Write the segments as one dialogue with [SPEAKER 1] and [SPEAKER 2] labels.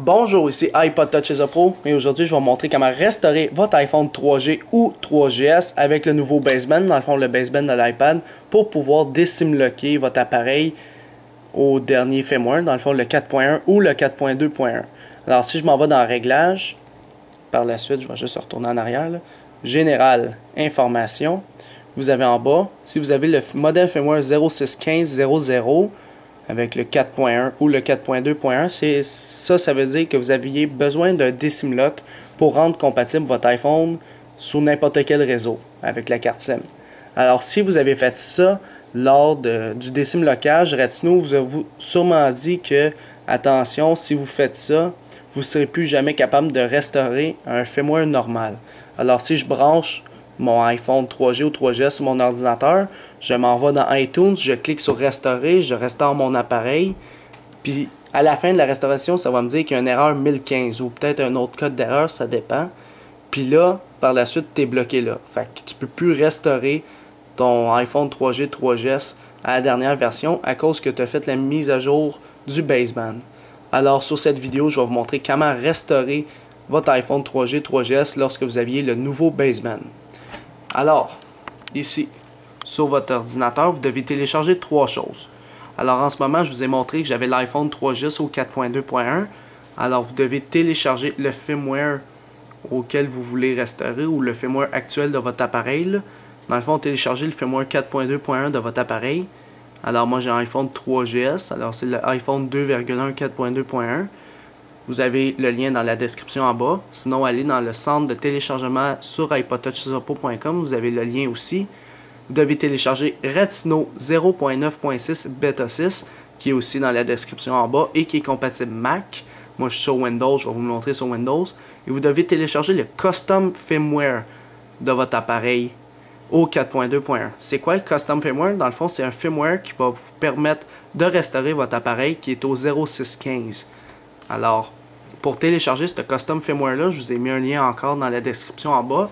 [SPEAKER 1] Bonjour, ici iPod Touch Pro et aujourd'hui je vais vous montrer comment restaurer votre iPhone 3G ou 3GS avec le nouveau baseband, dans le fond le baseband de l'iPad, pour pouvoir désimlocker votre appareil au dernier firmware, dans le fond le 4.1 ou le 4.2.1. Alors si je m'en vais dans Réglages, par la suite je vais juste retourner en arrière, là. Général, Information, vous avez en bas, si vous avez le modèle firmware 0615.00 avec le 4.1 ou le 4.2.1, ça veut dire que vous aviez besoin d'un Decimlock pour rendre compatible votre iPhone sur n'importe quel réseau avec la carte SIM. Alors si vous avez fait ça lors du Decimlockage, Retino vous a sûrement dit que, attention, si vous faites ça, vous ne serez plus jamais capable de restaurer un firmware normal. Alors si je branche mon iPhone 3G ou 3GS sur mon ordinateur, je m'en vais dans iTunes, je clique sur restaurer, je restaure mon appareil, puis à la fin de la restauration, ça va me dire qu'il y a une erreur 1015 ou peut-être un autre code d'erreur, ça dépend. Puis là, par la suite, tu es bloqué là. Fait que tu peux plus restaurer ton iPhone 3G, 3GS à la dernière version à cause que tu as fait la mise à jour du baseband. Alors sur cette vidéo, je vais vous montrer comment restaurer votre iPhone 3G, 3GS lorsque vous aviez le nouveau baseband. Alors, ici, sur votre ordinateur, vous devez télécharger trois choses. Alors, en ce moment, je vous ai montré que j'avais l'iPhone 3GS au 4.2.1. Alors, vous devez télécharger le firmware auquel vous voulez restaurer ou le firmware actuel de votre appareil, là. Dans le fond, téléchargez le firmware 4.2.1 de votre appareil. Alors, moi, j'ai un iPhone 3GS. Alors, c'est le iPhone 2.1 4.2.1. Vous avez le lien dans la description en bas. Sinon, allez dans le centre de téléchargement sur iPodTouchIsopo.com. Vous avez le lien aussi. Vous devez télécharger Retino 0.9.6 Beta 6, qui est aussi dans la description en bas et qui est compatible Mac. Moi, je suis sur Windows, je vais vous le montrer sur Windows. Et vous devez télécharger le Custom Firmware de votre appareil au 4.2.1. C'est quoi le Custom Firmware? Dans le fond, c'est un firmware qui va vous permettre de restaurer votre appareil qui est au 0615. Alors, pour télécharger ce custom firmware-là, je vous ai mis un lien encore dans la description en bas.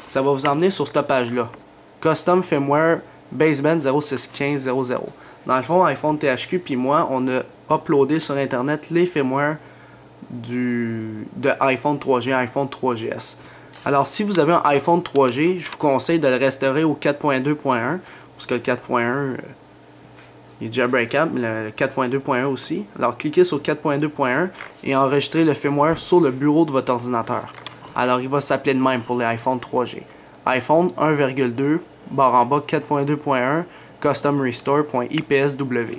[SPEAKER 1] Ça va vous emmener sur cette page-là. Custom firmware baseband 0615.00. Dans le fond, iPhone THQ puis moi, on a uploadé sur Internet les firmwares de iPhone 3G et iPhone 3GS. Alors, si vous avez un iPhone 3G, je vous conseille de le restaurer au 4.2.1 parce que le 4.1... il est jailbreakable, le 4.2.1 aussi. Alors, cliquez sur 4.2.1 et enregistrez le firmware sur le bureau de votre ordinateur. Alors, il va s'appeler de même pour les iPhone 3G. iPhone 1.2, barre en bas 4.2.1, customrestore.ipsw.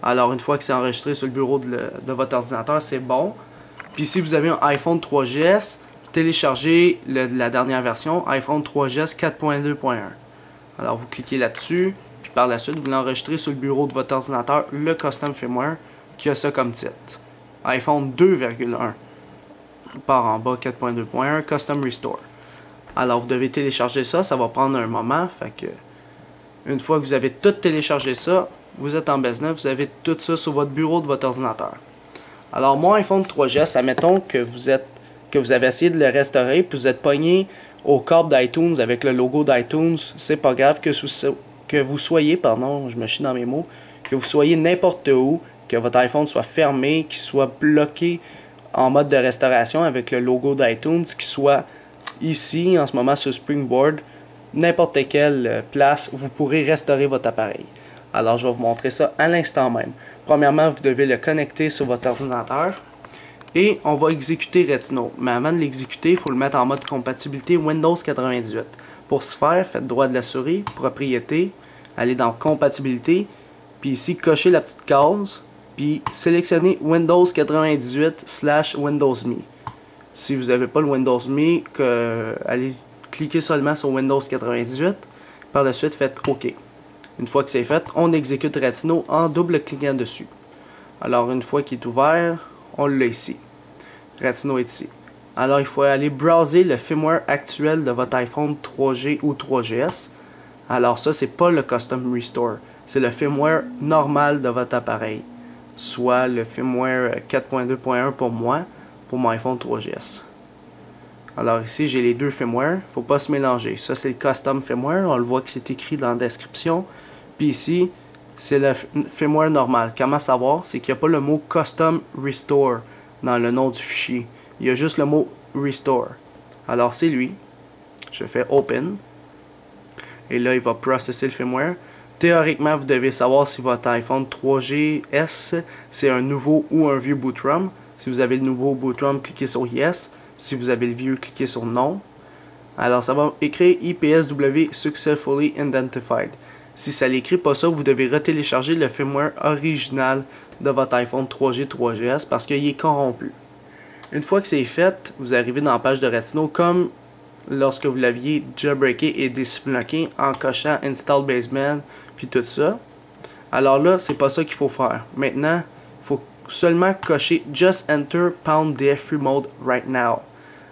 [SPEAKER 1] Alors, une fois que c'est enregistré sur le bureau de votre ordinateur, c'est bon. Puis, si vous avez un iPhone 3GS, téléchargez la dernière version, iPhone 3GS 4.2.1. Alors, vous cliquez là-dessus. Par la suite, vous l'enregistrez sur le bureau de votre ordinateur, le Custom Firmware, qui a ça comme titre. iPhone 2.1, par en bas 4.2.1, Custom Restore. Alors, vous devez télécharger ça, ça va prendre un moment. Fait que, une fois que vous avez tout téléchargé ça, vous êtes en business, vous avez tout ça sur votre bureau de votre ordinateur. Alors, mon iPhone 3GS, admettons que vous avez essayé de le restaurer, puis vous êtes pogné au câble d'iTunes avec le logo d'iTunes, c'est pas grave que vous soyez, pardon, je me chie dans mes mots, que vous soyez n'importe où, que votre iPhone soit fermé, qu'il soit bloqué en mode de restauration avec le logo d'iTunes, qu'il soit ici, en ce moment sur Springboard, n'importe quelle place, vous pourrez restaurer votre appareil. Alors, je vais vous montrer ça à l'instant même. Premièrement, vous devez le connecter sur votre ordinateur et on va exécuter Retino. Mais avant de l'exécuter, il faut le mettre en mode compatibilité Windows 98. Pour ce faire, faites droit de la souris, propriété, allez dans compatibilité, puis ici, cochez la petite case, puis sélectionnez Windows 98/Windows Me. Si vous n'avez pas le Windows Me, allez cliquer seulement sur Windows 98, par la suite, faites OK. Une fois que c'est fait, on exécute Retino en double-cliquant dessus. Alors, une fois qu'il est ouvert, on l'a ici. Retino est ici. Alors, il faut aller browser le firmware actuel de votre iPhone 3G ou 3GS. Alors ça, c'est pas le Custom Restore. C'est le firmware normal de votre appareil. Soit le firmware 4.2.1 pour moi, pour mon iPhone 3GS. Alors ici, j'ai les deux firmware. Faut pas se mélanger. Ça, c'est le Custom Firmware. On le voit que c'est écrit dans la description. Puis ici, c'est le firmware normal. Comment savoir? C'est qu'il n'y a pas le mot Custom Restore dans le nom du fichier. Il y a juste le mot Restore. Alors c'est lui. Je fais Open. Et là, il va processer le firmware. Théoriquement, vous devez savoir si votre iPhone 3GS, c'est un nouveau ou un vieux boot ROM. Si vous avez le nouveau boot ROM, cliquez sur Yes. Si vous avez le vieux, cliquez sur Non. Alors, ça va écrire IPSW Successfully Identified. Si ça l'écrit pas ça, vous devez retélécharger le firmware original de votre iPhone 3G, 3GS parce qu'il est corrompu. Une fois que c'est fait, vous arrivez dans la page de Retino comme lorsque vous l'aviez jailbreaké et décimloqué en cochant Install Baseband puis tout ça. Alors là, c'est pas ça qu'il faut faire. Maintenant, il faut seulement cocher Just Enter Pound DFU Mode Right Now.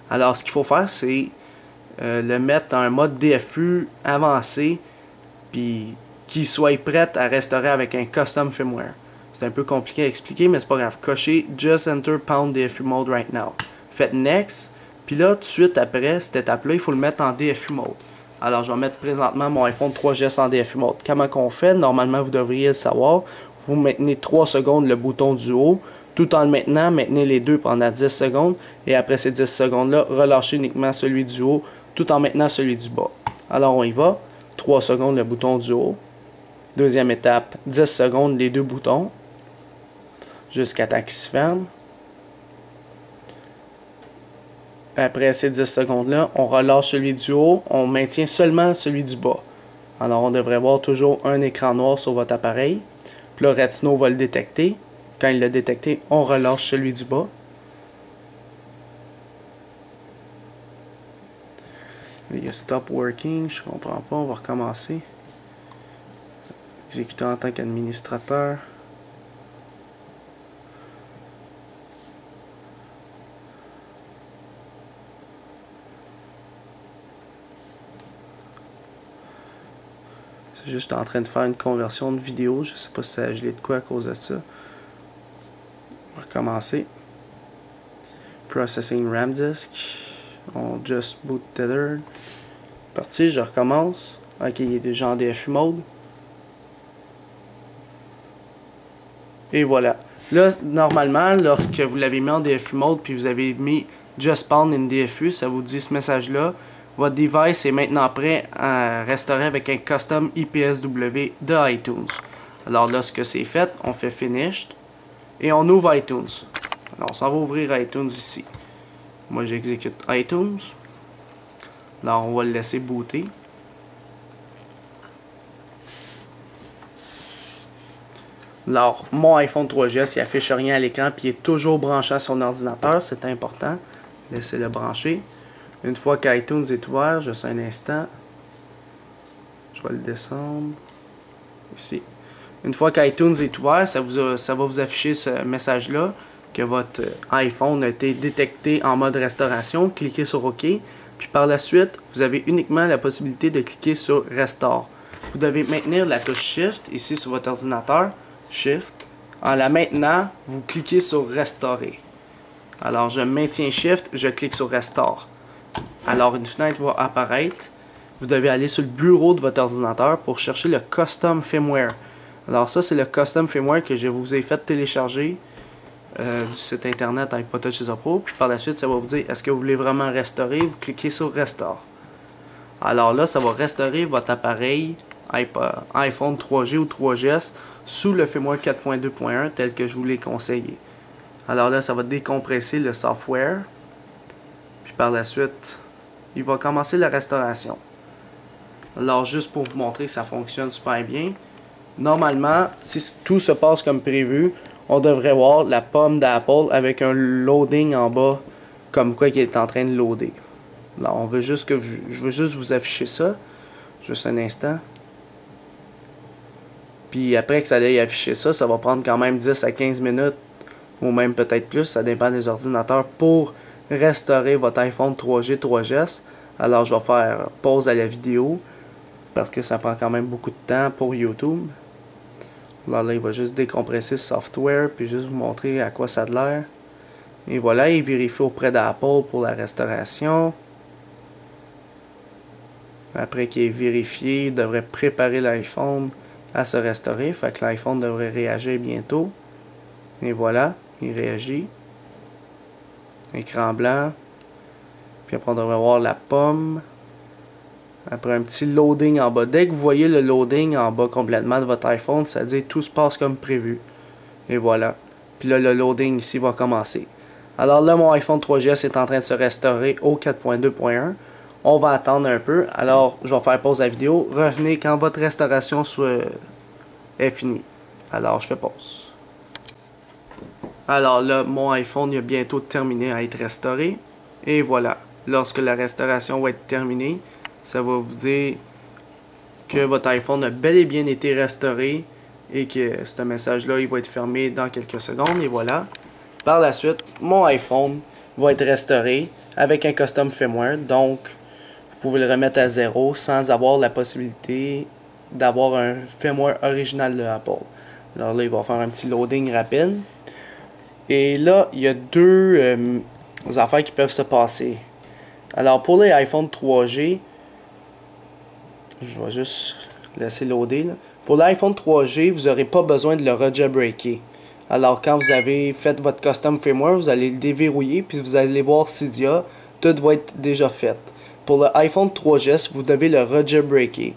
[SPEAKER 1] Alors, ce qu'il faut faire, c'est le mettre en mode DFU avancé puis qu'il soit prêt à restaurer avec un custom firmware. C'est un peu compliqué à expliquer, mais c'est pas grave. Cochez Just Enter Pound DFU Mode Right Now. Faites Next. Puis là, tout de suite après cette étape-là, il faut le mettre en DFU Mode. Alors, je vais mettre présentement mon iPhone 3GS en DFU Mode. Comment qu'on fait? Normalement, vous devriez le savoir. Vous maintenez 3 secondes le bouton du haut. Tout en le maintenant, maintenez les deux pendant 10 secondes. Et après ces 10 secondes-là, relâchez uniquement celui du haut, tout en maintenant celui du bas. Alors, on y va. 3 secondes le bouton du haut. Deuxième étape, 10 secondes les deux boutons. Jusqu'à temps qu'il se ferme. Après ces 10 secondes-là, on relâche celui du haut, on maintient seulement celui du bas. Alors on devrait voir toujours un écran noir sur votre appareil. Puis là, Retino va le détecter. Quand il l'a détecté, on relâche celui du bas. Il y a Stop Working, je comprends pas, on va recommencer. Exécuter en tant qu'administrateur. C'est juste en train de faire une conversion de vidéo. Je sais pas si ça a gelé de quoi à cause de ça. On va recommencer. Processing RAM Disk. On just boot tether. Parti, je recommence. Ok, il est déjà en DFU mode. Et voilà. Là, normalement, lorsque vous l'avez mis en DFU mode puis vous avez mis Just Pound in DFU, ça vous dit ce message-là. Votre device est maintenant prêt à restaurer avec un custom IPSW de iTunes. Alors lorsque c'est fait, on fait Finished et on ouvre iTunes. Alors on s'en va ouvrir iTunes ici. Moi j'exécute iTunes. Alors on va le laisser booter. Alors mon iPhone 3GS il affiche rien à l'écran puis il est toujours branché à son ordinateur, c'est important. Laissez-le brancher. Une fois qu'iTunes est ouvert, juste un instant, je vais le descendre ici. Une fois qu'iTunes est ouvert, ça va vous afficher ce message-là que votre iPhone a été détecté en mode restauration. Cliquez sur OK. Puis par la suite, vous avez uniquement la possibilité de cliquer sur Restore. Vous devez maintenir la touche Shift ici sur votre ordinateur. Shift. En la maintenant, vous cliquez sur Restaurer. Alors je maintiens Shift, je clique sur Restore. Alors une fenêtre va apparaître. Vous devez aller sur le bureau de votre ordinateur pour chercher le Custom Firmware. Alors ça c'est le Custom Firmware que je vous ai fait télécharger du site internet iPodTouch Pro. Puis par la suite ça va vous dire est-ce que vous voulez vraiment restaurer. Vous cliquez sur Restore. Alors là ça va restaurer votre appareil iPhone 3G ou 3GS sous le firmware 4.2.1 tel que je vous l'ai conseillé. Alors là ça va décompresser le software. Puis par la suite, il va commencer la restauration. Alors juste pour vous montrer que ça fonctionne super bien. Normalement, si tout se passe comme prévu, on devrait voir la pomme d'Apple avec un loading en bas, comme quoi il est en train de loader. Alors on veut juste que je veux juste vous afficher ça. Juste un instant. Puis après que ça ait affiché ça, ça va prendre quand même 10 à 15 minutes, ou même peut-être plus, ça dépend des ordinateurs, pour restaurer votre iPhone 3G, 3GS. Alors je vais faire pause à la vidéo parce que ça prend quand même beaucoup de temps pour YouTube. Alors là il va juste décompresser ce software puis juste vous montrer à quoi ça a l'air. Et voilà, il vérifie auprès d'Apple pour la restauration. Après qu'il ait vérifié, il devrait préparer l'iPhone à se restaurer. Fait que l'iPhone devrait réagir bientôt. Et voilà, il réagit. écran blanc. Puis après on devrait voir la pomme. Après un petit loading en bas. Dès que vous voyez le loading en bas complètement de votre iPhone, ça veut dire que tout se passe comme prévu. Et voilà. Puis là, le loading ici va commencer. Alors là, mon iPhone 3GS est en train de se restaurer au 4.2.1. On va attendre un peu. Alors, je vais faire pause à la vidéo. Revenez quand votre restauration est finie. Alors, je fais pause. Alors là, mon iPhone est bientôt terminé à être restauré. Et voilà. Lorsque la restauration va être terminée, ça va vous dire que votre iPhone a bel et bien été restauré et que ce message-là, il va être fermé dans quelques secondes. Et voilà. Par la suite, mon iPhone va être restauré avec un custom firmware. Donc, vous pouvez le remettre à 0 sans avoir la possibilité d'avoir un firmware original de Apple. Alors là, il va faire un petit loading rapide. Et là, il y a deux affaires qui peuvent se passer. Alors, pour les iPhone 3G, je vais juste laisser loader. Là. Pour l'iPhone 3G, vous n'aurez pas besoin de le rejailbreaker. Alors, quand vous avez fait votre custom firmware, vous allez le déverrouiller, puis vous allez voir Cydia, tout va être déjà fait. Pour le iPhone 3GS, vous devez le rejailbreaker.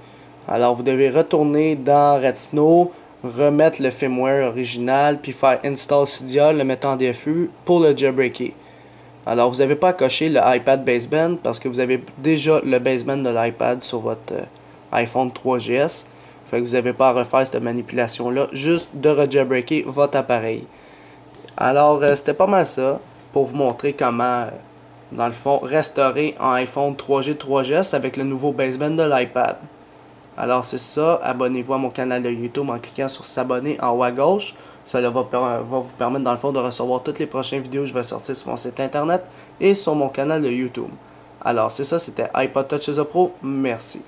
[SPEAKER 1] Alors, vous devez retourner dans Redsnow, remettre le firmware original, puis faire install Cydia, le mettre en DFU pour le jailbreaker. Alors, vous n'avez pas à cocher le iPad baseband parce que vous avez déjà le baseband de l'iPad sur votre iPhone 3GS. Fait que vous n'avez pas à refaire cette manipulation-là, juste de rejailbreaker votre appareil. Alors, c'était pas mal ça, pour vous montrer comment, dans le fond, restaurer un iPhone 3G 3GS avec le nouveau baseband de l'iPad. Alors, c'est ça, abonnez-vous à mon canal de YouTube en cliquant sur s'abonner en haut à gauche. Ça va vous permettre, dans le fond, de recevoir toutes les prochaines vidéos que je vais sortir sur mon site internet et sur mon canal de YouTube. Alors, c'est ça, c'était iPod Touch as a Pro. Merci.